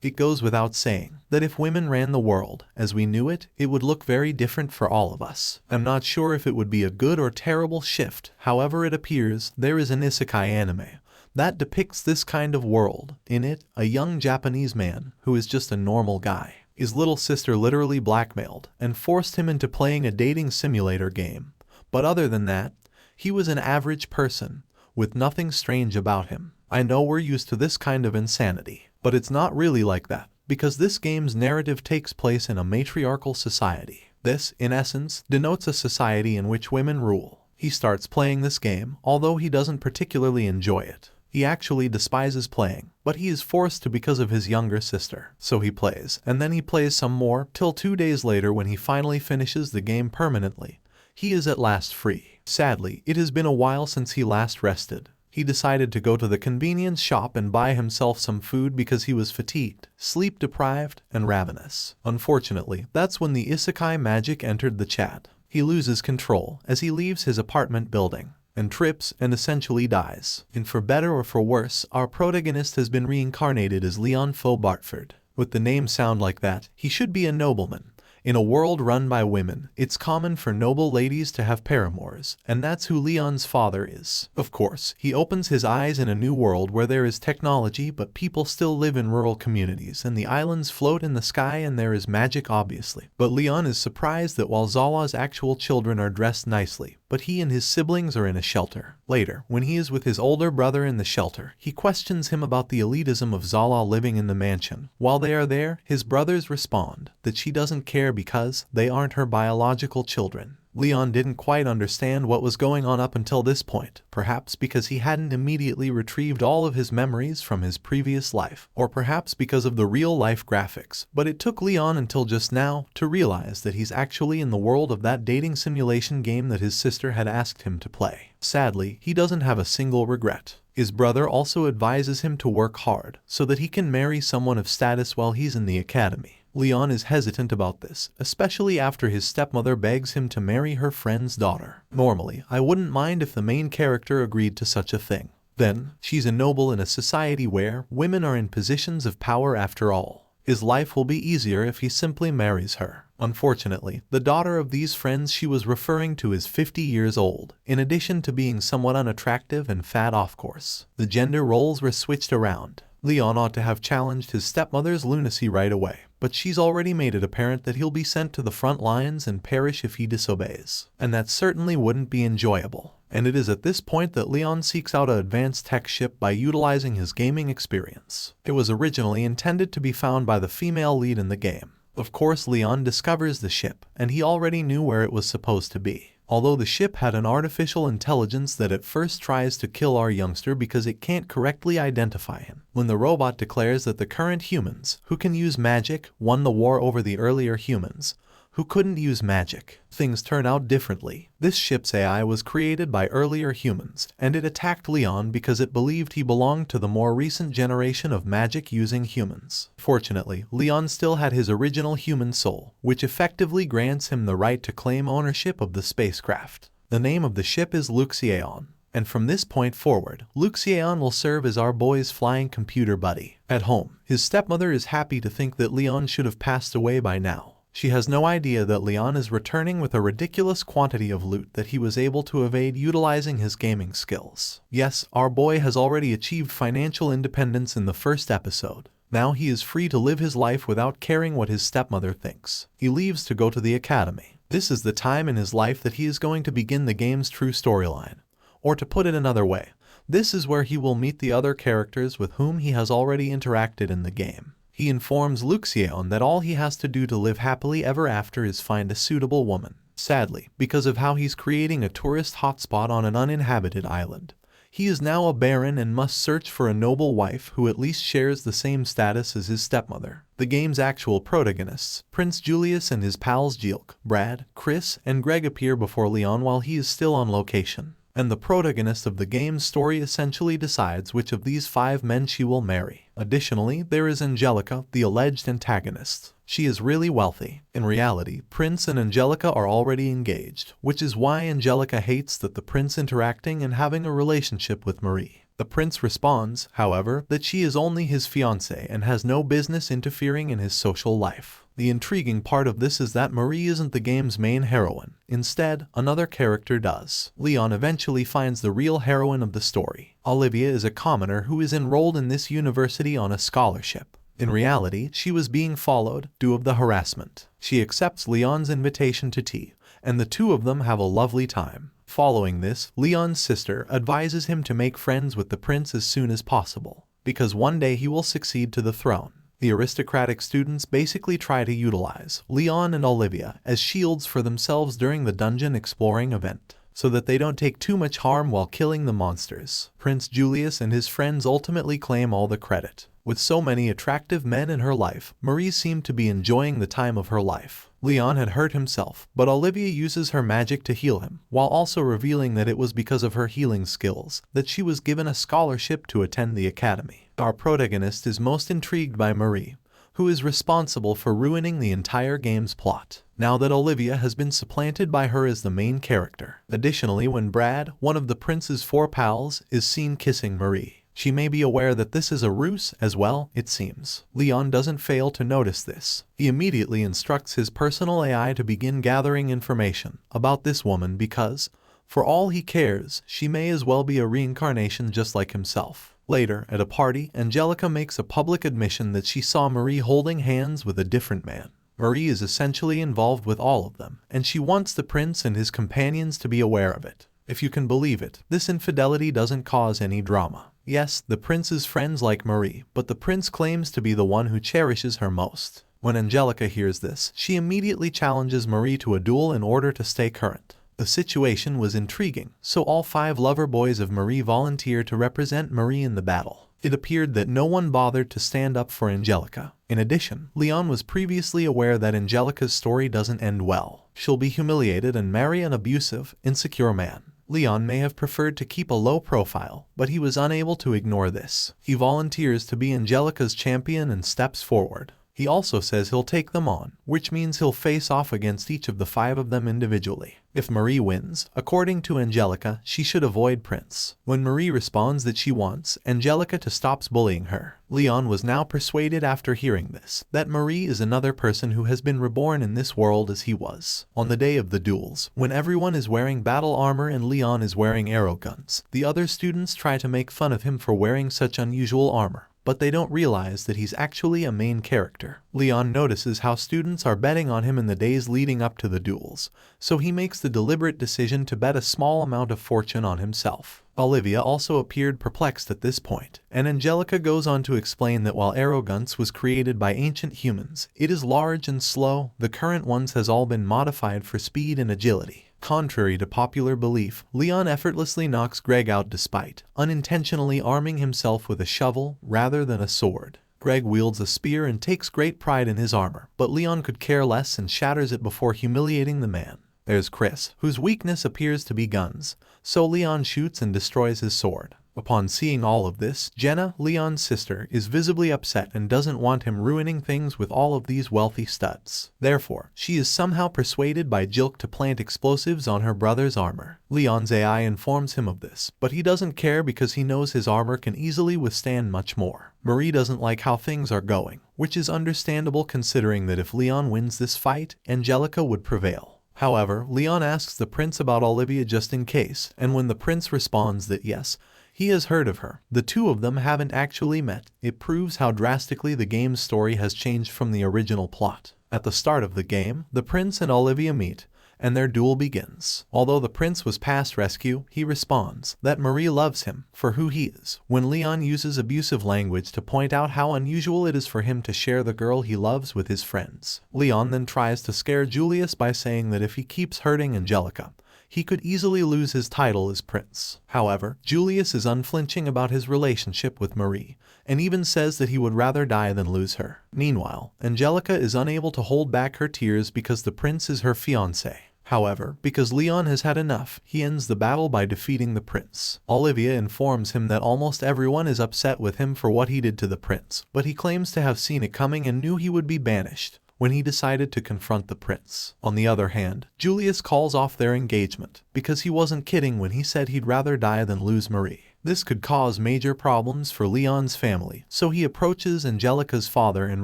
It goes without saying that if women ran the world as we knew it, it would look very different for all of us. I'm not sure if it would be a good or terrible shift, however it appears there is an isekai anime that depicts this kind of world. In it, a young Japanese man, who is just a normal guy, his little sister literally blackmailed and forced him into playing a dating simulator game. But other than that, he was an average person, with nothing strange about him. I know we're used to this kind of insanity, but it's not really like that, because this game's narrative takes place in a matriarchal society. This, in essence, denotes a society in which women rule. He starts playing this game, although he doesn't particularly enjoy it. He actually despises playing, but he is forced to because of his younger sister. So he plays, and then he plays some more, till 2 days later when he finally finishes the game permanently. He is at last free. Sadly, it has been a while since he last rested. He decided to go to the convenience shop and buy himself some food because he was fatigued, sleep-deprived, and ravenous. Unfortunately, that's when the isekai magic entered the chat. He loses control as he leaves his apartment building and trips and essentially dies. And for better or for worse, our protagonist has been reincarnated as Leon Bartford. With the name sound like that, he should be a nobleman. In a world run by women, it's common for noble ladies to have paramours, and that's who Leon's father is. Of course, he opens his eyes in a new world where there is technology but people still live in rural communities and the islands float in the sky and there is magic obviously. But Leon is surprised that while Zawa's actual children are dressed nicely, but he and his siblings are in a shelter. Later, when he is with his older brother in the shelter, he questions him about the elitism of Zawa living in the mansion. While they are there, his brothers respond that she doesn't care because they aren't her biological children. Leon didn't quite understand what was going on up until this point, perhaps because he hadn't immediately retrieved all of his memories from his previous life, or perhaps because of the real-life graphics, but it took Leon until just now to realize that he's actually in the world of that dating simulation game that his sister had asked him to play. Sadly, he doesn't have a single regret. His brother also advises him to work hard so that he can marry someone of status while he's in the academy. Leon is hesitant about this, especially after his stepmother begs him to marry her friend's daughter. Normally, I wouldn't mind if the main character agreed to such a thing. Then, she's a noble in a society where women are in positions of power after all. His life will be easier if he simply marries her. Unfortunately, the daughter of these friends she was referring to is 50 years old, in addition to being somewhat unattractive and fat off course. The gender roles were switched around. Leon ought to have challenged his stepmother's lunacy right away, but she's already made it apparent that he'll be sent to the front lines and perish if he disobeys. And that certainly wouldn't be enjoyable. And it is at this point that Leon seeks out an advanced tech ship by utilizing his gaming experience. It was originally intended to be found by the female lead in the game. Of course, Leon discovers the ship, and he already knew where it was supposed to be. Although the ship had an artificial intelligence that at first tries to kill our youngster because it can't correctly identify him. When the robot declares that the current humans, who can use magic, won the war over the earlier humans, who couldn't use magic, things turn out differently. This ship's AI was created by earlier humans, and it attacked Leon because it believed he belonged to the more recent generation of magic-using humans. Fortunately, Leon still had his original human soul, which effectively grants him the right to claim ownership of the spacecraft. The name of the ship is Luxeon, and from this point forward, Luxeon will serve as our boy's flying computer buddy. At home, his stepmother is happy to think that Leon should have passed away by now. She has no idea that Leon is returning with a ridiculous quantity of loot that he was able to evade utilizing his gaming skills. Yes, our boy has already achieved financial independence in the first episode. Now he is free to live his life without caring what his stepmother thinks. He leaves to go to the academy. This is the time in his life that he is going to begin the game's true storyline. Or to put it another way, this is where he will meet the other characters with whom he has already interacted in the game. He informs Luxeon that all he has to do to live happily ever after is find a suitable woman. Sadly, because of how he's creating a tourist hotspot on an uninhabited island, he is now a baron and must search for a noble wife who at least shares the same status as his stepmother. The game's actual protagonists, Prince Julius and his pals Jilk, Brad, Chris, and Greg appear before Leon while he is still on location. And the protagonist of the game's story essentially decides which of these 5 men she will marry. Additionally, there is Angelica, the alleged antagonist. She is really wealthy. In reality, Prince and Angelica are already engaged, which is why Angelica hates that the prince interacting and having a relationship with Marie. The prince responds, however, that she is only his fiancée and has no business interfering in his social life. The intriguing part of this is that Marie isn't the game's main heroine. Instead, another character does. Leon eventually finds the real heroine of the story. Olivia is a commoner who is enrolled in this university on a scholarship. In reality, she was being followed due to the harassment. She accepts Leon's invitation to tea, and the two of them have a lovely time. Following this, Leon's sister advises him to make friends with the prince as soon as possible, because one day he will succeed to the throne. The aristocratic students basically try to utilize Leon and Olivia as shields for themselves during the dungeon exploring event, so that they don't take too much harm while killing the monsters. Prince Julius and his friends ultimately claim all the credit. With so many attractive men in her life, Marie seemed to be enjoying the time of her life. Leon had hurt himself, but Olivia uses her magic to heal him, while also revealing that it was because of her healing skills that she was given a scholarship to attend the academy. Our protagonist is most intrigued by Marie, who is responsible for ruining the entire game's plot, now that Olivia has been supplanted by her as the main character. Additionally, when Brad, one of the prince's 4 pals, is seen kissing Marie, she may be aware that this is a ruse as well, it seems. Leon doesn't fail to notice this. He immediately instructs his personal AI to begin gathering information about this woman because, for all he cares, she may as well be a reincarnation just like himself. Later, at a party, Angelica makes a public admission that she saw Marie holding hands with a different man. Marie is essentially involved with all of them, and she wants the prince and his companions to be aware of it. If you can believe it, this infidelity doesn't cause any drama. Yes, the prince's friends like Marie, but the prince claims to be the one who cherishes her most. When Angelica hears this, she immediately challenges Marie to a duel in order to stay current. The situation was intriguing, so all 5 lover boys of Marie volunteer to represent Marie in the battle. It appeared that no one bothered to stand up for Angelica. In addition, Leon was previously aware that Angelica's story doesn't end well. She'll be humiliated and marry an abusive, insecure man. Leon may have preferred to keep a low profile, but he was unable to ignore this. He volunteers to be Angelica's champion and steps forward. He also says he'll take them on, which means he'll face off against each of the 5 of them individually. If Marie wins, according to Angelica, she should avoid Prince. When Marie responds that she wants Angelica to stop bullying her, Leon was now persuaded after hearing this that Marie is another person who has been reborn in this world as he was. On the day of the duels, when everyone is wearing battle armor and Leon is wearing arrow guns, the other students try to make fun of him for wearing such unusual armor, but they don't realize that he's actually a main character. Leon notices how students are betting on him in the days leading up to the duels, so he makes the deliberate decision to bet a small amount of fortune on himself. Olivia also appeared perplexed at this point, and Angelica goes on to explain that while arrogance was created by ancient humans, it is large and slow. The current ones has all been modified for speed and agility. Contrary to popular belief, Leon effortlessly knocks Greg out despite unintentionally arming himself with a shovel rather than a sword. Greg wields a spear and takes great pride in his armor, but Leon could care less and shatters it before humiliating the man. There's Chris, whose weakness appears to be guns, so Leon shoots and destroys his sword. Upon seeing all of this, Jenna, Leon's sister, is visibly upset and doesn't want him ruining things with all of these wealthy studs. Therefore, she is somehow persuaded by Jilk to plant explosives on her brother's armor. Leon's AI informs him of this, but he doesn't care because he knows his armor can easily withstand much more. Marie doesn't like how things are going, which is understandable considering that if Leon wins this fight, Angelica would prevail. However, Leon asks the prince about Olivia just in case, and when the prince responds that yes, he has heard of her, the two of them haven't actually met. It proves how drastically the game's story has changed from the original plot. At the start of the game, the prince and Olivia meet, and their duel begins. Although the prince was past rescue, he responds that Marie loves him for who he is. When Leon uses abusive language to point out how unusual it is for him to share the girl he loves with his friends, Leon then tries to scare Julius by saying that if he keeps hurting Angelica, he could easily lose his title as prince. However, Julius is unflinching about his relationship with Marie, and even says that he would rather die than lose her. Meanwhile, Angelica is unable to hold back her tears because the prince is her fiancé. However, because Leon has had enough, he ends the battle by defeating the prince. Olivia informs him that almost everyone is upset with him for what he did to the prince, but he claims to have seen it coming and knew he would be banished when he decided to confront the prince. On the other hand, Julius calls off their engagement because he wasn't kidding when he said he'd rather die than lose Marie. This could cause major problems for Leon's family, so he approaches Angelica's father and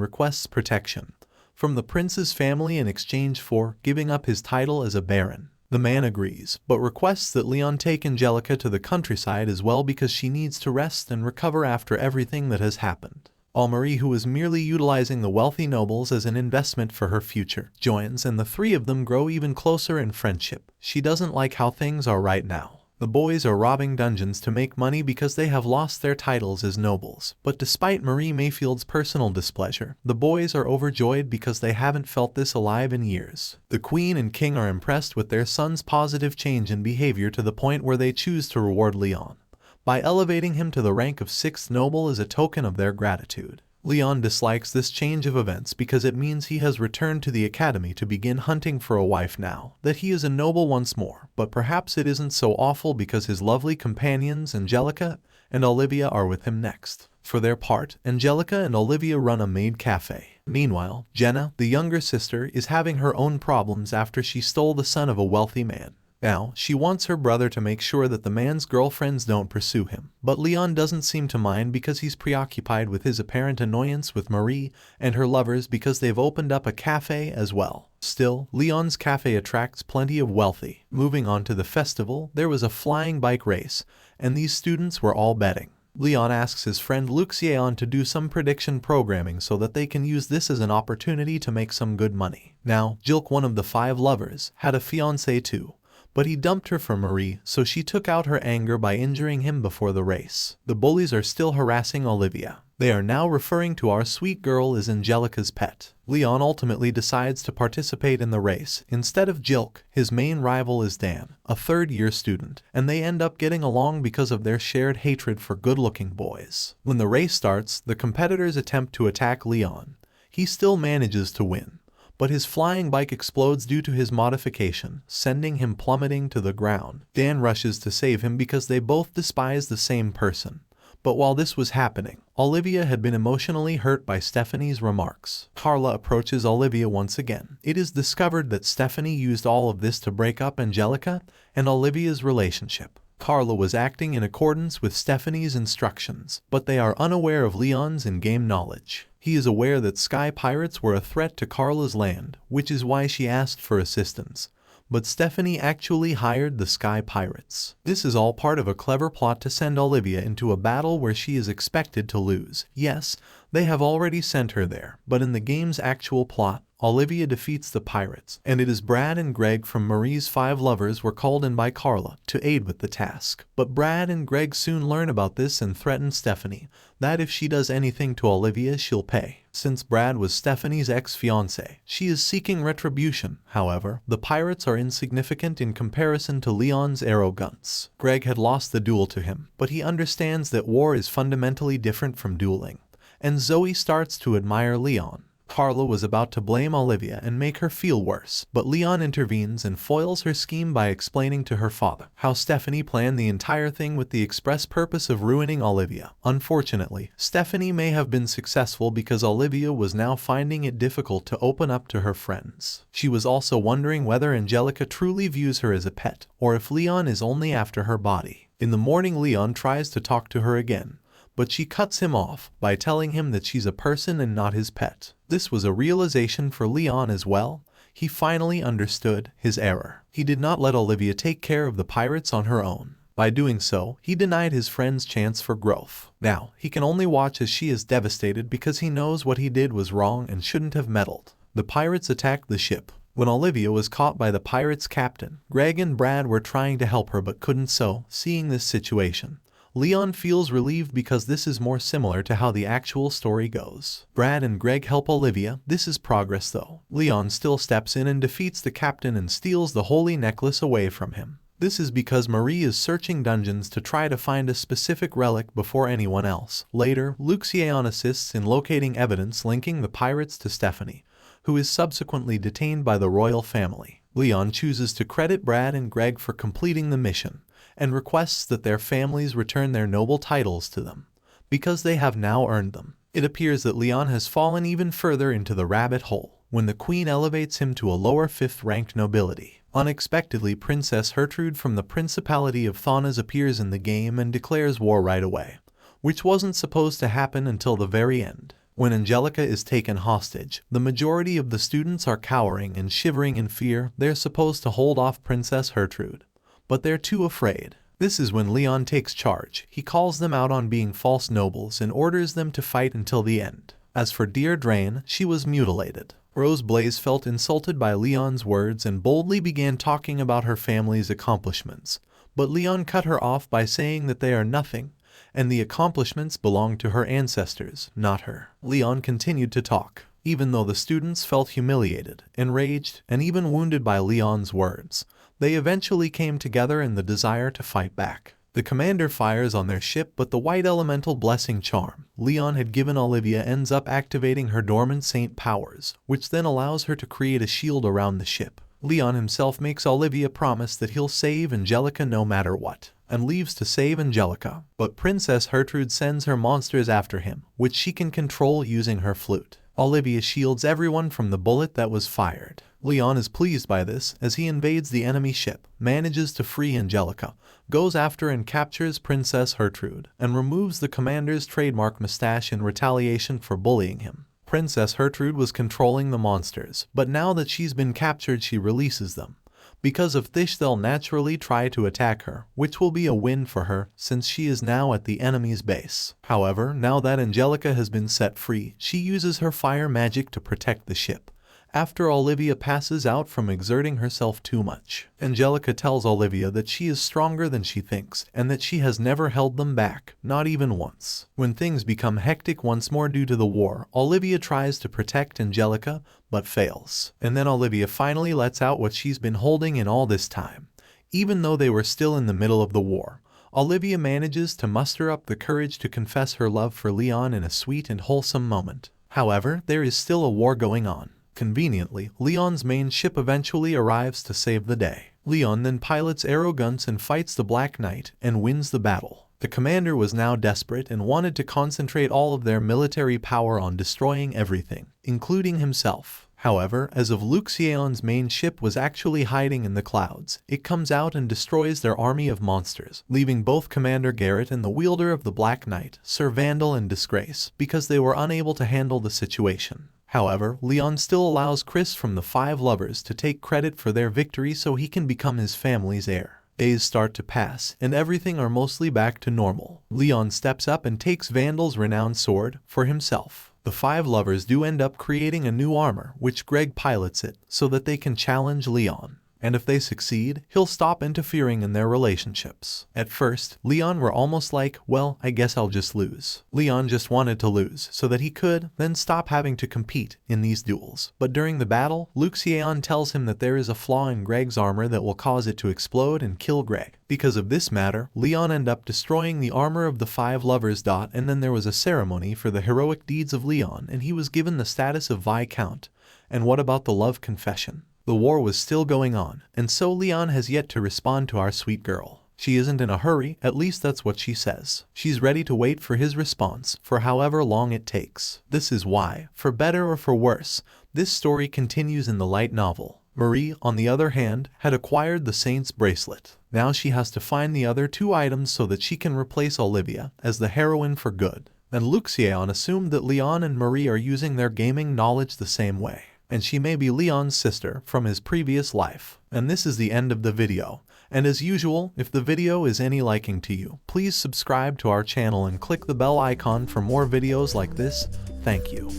requests protection from the prince's family in exchange for giving up his title as a baron. The man agrees, but requests that Leon take Angelica to the countryside as well because she needs to rest and recover after everything that has happened. Marie, who is merely utilizing the wealthy nobles as an investment for her future, joins, and the three of them grow even closer in friendship. She doesn't like how things are right now. The boys are robbing dungeons to make money because they have lost their titles as nobles. But despite Marie Mayfield's personal displeasure, the boys are overjoyed because they haven't felt this alive in years. The queen and king are impressed with their son's positive change in behavior to the point where they choose to reward Leon by elevating him to the rank of 6th noble as a token of their gratitude. Leon dislikes this change of events because it means he has returned to the academy to begin hunting for a wife now that he is a noble once more, but perhaps it isn't so awful because his lovely companions Angelica and Olivia are with him next. For their part, Angelica and Olivia run a maid cafe. Meanwhile, Jenna, the younger sister, is having her own problems after she stole the son of a wealthy man. Now, she wants her brother to make sure that the man's girlfriends don't pursue him, but Leon doesn't seem to mind because he's preoccupied with his apparent annoyance with Marie and her lovers because they've opened up a cafe as well. Still, Leon's cafe attracts plenty of wealthy. Moving on to the festival, there was a flying bike race, and these students were all betting. Leon asks his friend Luxion to do some prediction programming so that they can use this as an opportunity to make some good money. Now, Jilk, one of the 5 lovers, had a fiancé too, but he dumped her for Marie, so she took out her anger by injuring him before the race. The bullies are still harassing Olivia. They are now referring to our sweet girl as Angelica's pet. Leon ultimately decides to participate in the race. Instead of Jilk, his main rival is Dan, a 3rd-year student, and they end up getting along because of their shared hatred for good-looking boys. When the race starts, the competitors attempt to attack Leon. He still manages to win, but his flying bike explodes due to his modification, sending him plummeting to the ground. Dan rushes to save him because they both despise the same person. But while this was happening, Olivia had been emotionally hurt by Stephanie's remarks. Carla approaches Olivia once again. It is discovered that Stephanie used all of this to break up Angelica and Olivia's relationship. Carla was acting in accordance with Stephanie's instructions, but they are unaware of Leon's in-game knowledge. He is aware that sky pirates were a threat to Carla's land, which is why she asked for assistance. But Stephanie actually hired the sky pirates. This is all part of a clever plot to send Olivia into a battle where she is expected to lose. Yes, they have already sent her there, but in the game's actual plot, Olivia defeats the pirates, and it is Brad and Greg from Marie's 5 lovers were called in by Carla to aid with the task. But Brad and Greg soon learn about this and threaten Stephanie that if she does anything to Olivia, she'll pay. Since Brad was Stephanie's ex-fiancé, she is seeking retribution. However, the pirates are insignificant in comparison to Leon's arrow guns. Greg had lost the duel to him, but he understands that war is fundamentally different from dueling, and Zoe starts to admire Leon. Carla was about to blame Olivia and make her feel worse, but Leon intervenes and foils her scheme by explaining to her father how Stephanie planned the entire thing with the express purpose of ruining Olivia. Unfortunately, Stephanie may have been successful because Olivia was now finding it difficult to open up to her friends. She was also wondering whether Angelica truly views her as a pet, or if Leon is only after her body. In the morning, Leon tries to talk to her again, but she cuts him off by telling him that she's a person and not his pet. This was a realization for Leon as well. He finally understood his error. He did not let Olivia take care of the pirates on her own. By doing so, he denied his friend's chance for growth. Now, he can only watch as she is devastated because he knows what he did was wrong and shouldn't have meddled. The pirates attacked the ship. When Olivia was caught by the pirates' captain, Greg and Brad were trying to help her but couldn't. Seeing this situation, Leon feels relieved because this is more similar to how the actual story goes. Brad and Greg help Olivia. This is progress though. Leon still steps in and defeats the captain and steals the holy necklace away from him. This is because Marie is searching dungeons to try to find a specific relic before anyone else. Later, Luxion assists in locating evidence linking the pirates to Stephanie, who is subsequently detained by the royal family. Leon chooses to credit Brad and Greg for completing the mission, and requests that their families return their noble titles to them, because they have now earned them. It appears that Leon has fallen even further into the rabbit hole when the queen elevates him to a lower 5th-ranked nobility. Unexpectedly, Princess Gertrude from the Principality of Thaunas appears in the game and declares war right away, which wasn't supposed to happen until the very end. When Angelica is taken hostage, the majority of the students are cowering and shivering in fear. They're supposed to hold off Princess Gertrude, but they're too afraid. This is when Leon takes charge. He calls them out on being false nobles and orders them to fight until the end. As for dear Drain, she was mutilated. Rose Blaze felt insulted by Leon's words and boldly began talking about her family's accomplishments, but Leon cut her off by saying that they are nothing, and the accomplishments belong to her ancestors, not her. Leon continued to talk, even though the students felt humiliated, enraged, and even wounded by Leon's words. They eventually came together in the desire to fight back. The commander fires on their ship, but the white elemental blessing charm Leon had given Olivia ends up activating her dormant saint powers, which then allows her to create a shield around the ship. Leon himself makes Olivia promise that he'll save Angelica no matter what, and leaves to save Angelica. But Princess Gertrude sends her monsters after him, which she can control using her flute. Olivia shields everyone from the bullet that was fired. Leon is pleased by this as he invades the enemy ship, manages to free Angelica, goes after and captures Princess Gertrude, and removes the commander's trademark mustache in retaliation for bullying him. Princess Gertrude was controlling the monsters, but now that she's been captured, she releases them. Because of this, they'll naturally try to attack her, which will be a win for her since she is now at the enemy's base. However, now that Angelica has been set free, she uses her fire magic to protect the ship. After Olivia passes out from exerting herself too much, Angelica tells Olivia that she is stronger than she thinks and that she has never held them back, not even once. When things become hectic once more due to the war, Olivia tries to protect Angelica but fails. And then Olivia finally lets out what she's been holding in all this time. Even though they were still in the middle of the war, Olivia manages to muster up the courage to confess her love for Leon in a sweet and wholesome moment. However, there is still a war going on. Conveniently, Leon's main ship eventually arrives to save the day. Leon then pilots arrow guns and fights the Black Knight and wins the battle. The commander was now desperate and wanted to concentrate all of their military power on destroying everything, including himself. However, as of Luxion's main ship was actually hiding in the clouds, it comes out and destroys their army of monsters, leaving both Commander Garrett and the wielder of the Black Knight, Sir Vandal, in disgrace because they were unable to handle the situation. However, Leon still allows Chris from the Five Lovers to take credit for their victory so he can become his family's heir. Days start to pass, and everything are mostly back to normal. Leon steps up and takes Vandal's renowned sword for himself. The Five Lovers do end up creating a new armor, which Greg pilots it, so that they can challenge Leon. And if they succeed, he'll stop interfering in their relationships. At first, Leon were almost like, well, I guess I'll just lose. Leon just wanted to lose, so that he could then stop having to compete in these duels. But during the battle, Luxion tells him that there is a flaw in Greg's armor that will cause it to explode and kill Greg. Because of this matter, Leon ended up destroying the armor of the Five Lovers. And then there was a ceremony for the heroic deeds of Leon, and he was given the status of Viscount. And what about the love confession? The war was still going on, and so Leon has yet to respond to our sweet girl. She isn't in a hurry, at least that's what she says. She's ready to wait for his response, for however long it takes. This is why, for better or for worse, this story continues in the light novel. Marie, on the other hand, had acquired the Saint's bracelet. Now she has to find the other two items so that she can replace Olivia as the heroine for good. And Luxion assumed that Leon and Marie are using their gaming knowledge the same way, and she may be Leon's sister from his previous life. And this is the end of the video. And as usual, if the video is any liking to you, please subscribe to our channel and click the bell icon for more videos like this. Thank you.